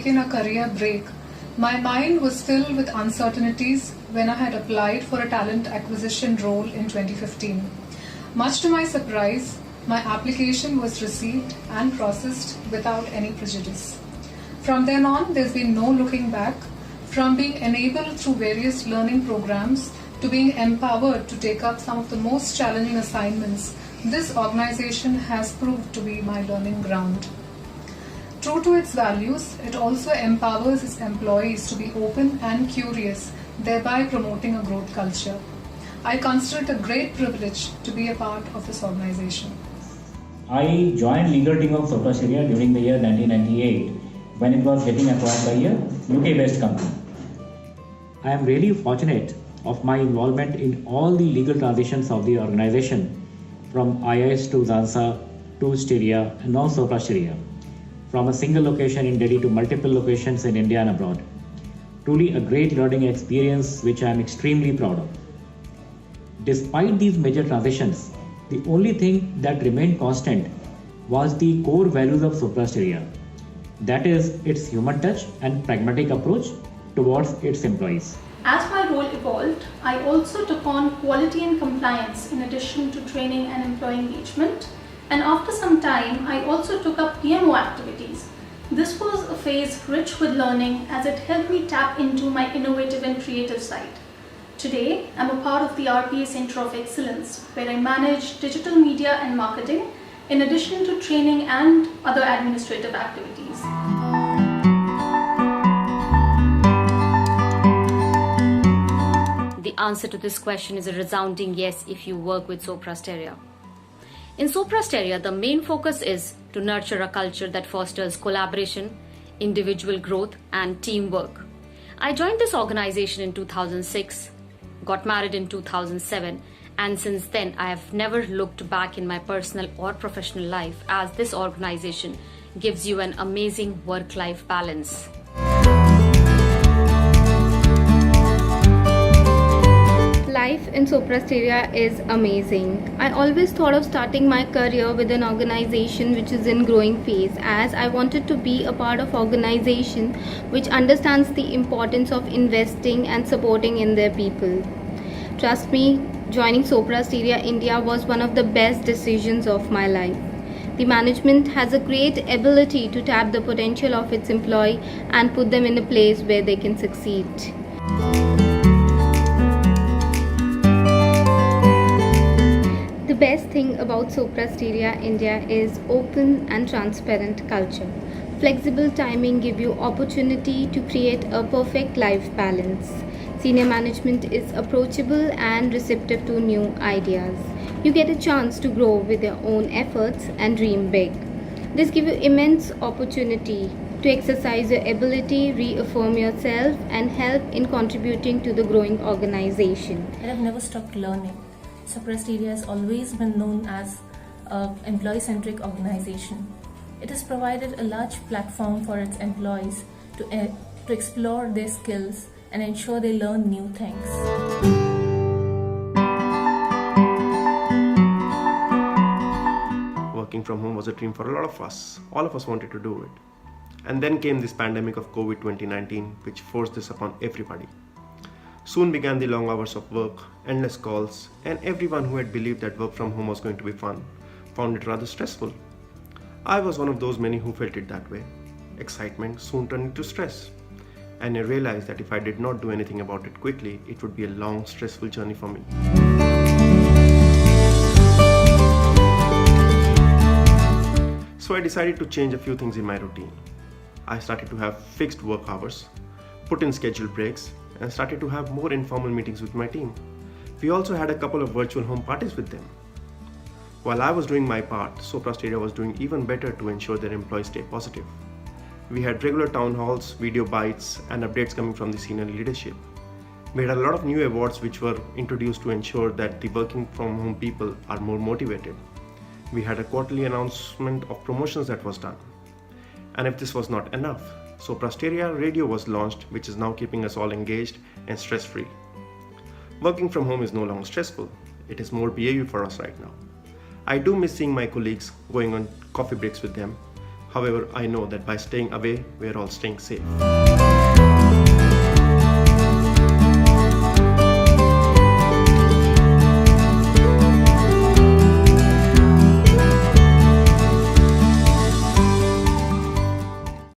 taken a career break, my mind was filled with uncertainties when I had applied for a talent acquisition role in 2015. Much to my surprise, my application was received and processed without any prejudice. From then on, there's been no looking back. From being enabled through various learning programs to being empowered to take up some of the most challenging assignments, this organization has proved to be my learning ground. True to its values, it also empowers its employees to be open and curious, thereby promoting a growth culture. I consider it a great privilege to be a part of this organization. I joined legal team of Sopra Steria during the year 1998 when it was getting acquired by a UK-based company. I am really fortunate of my involvement in all the legal transitions of the organization, from IIS to Zansa to Steria and now Sopra Steria, from a single location in Delhi to multiple locations in India and abroad. Truly a great learning experience which I am extremely proud of. Despite these major transitions, the only thing that remained constant was the core values of Sopra Steria. That is its human touch and pragmatic approach towards its employees. As my role evolved, I also took on quality and compliance in addition to training and employee engagement. And after some time, I also took up PMO activities. This was a phase rich with learning as it helped me tap into my innovative and creative side. Today, I'm a part of the RPA Center of Excellence, where I manage digital media and marketing, in addition to training and other administrative activities. The answer to this question is a resounding yes if you work with Sopra Steria. In Sopra Steria, the main focus is to nurture a culture that fosters collaboration, individual growth, and teamwork. I joined this organization in 2006, got married in 2007, and since then I have never looked back in my personal or professional life, as this organization gives you an amazing work-life balance. Life in Sopra Steria is amazing. I always thought of starting my career with an organization which is in growing phase, as I wanted to be a part of organization which understands the importance of investing and supporting in their people. Trust me, joining Sopra Steria India was one of the best decisions of my life. The management has a great ability to tap the potential of its employee and put them in a place where they can succeed. The best thing about Sopra Steria India is open and transparent culture. Flexible timing give you opportunity to create a perfect life balance. Senior management is approachable and receptive to new ideas. You get a chance to grow with your own efforts and dream big. This gives you immense opportunity to exercise your ability, reaffirm yourself, and help in contributing to the growing organization. I have never stopped learning. Sopra Steria has always been known as an employee-centric organization. It has provided a large platform for its employees to explore their skills and ensure they learn new things. Working from home was a dream for a lot of us. All of us wanted to do it. And then came this pandemic of COVID 2019, which forced this upon everybody. Soon began the long hours of work, endless calls, and everyone who had believed that work from home was going to be fun found it rather stressful. I was one of those many who felt it that way. Excitement soon turned into stress. And I realized that if I did not do anything about it quickly, it would be a long, stressful journey for me. So I decided to change a few things in my routine. I started to have fixed work hours, put in scheduled breaks, and started to have more informal meetings with my team. We also had a couple of virtual home parties with them. While I was doing my part, Sopra Steria was doing even better to ensure their employees stay positive. We had regular town halls, video bites, and updates coming from the senior leadership. We had a lot of new awards which were introduced to ensure that the working from home people are more motivated. We had a quarterly announcement of promotions that was done. And if this was not enough, Sopra Steria Radio was launched, which is now keeping us all engaged and stress-free. Working from home is no longer stressful. It is more BAU for us right now. I do miss seeing my colleagues, going on coffee breaks with them. However, I know that by staying away, we are all staying safe.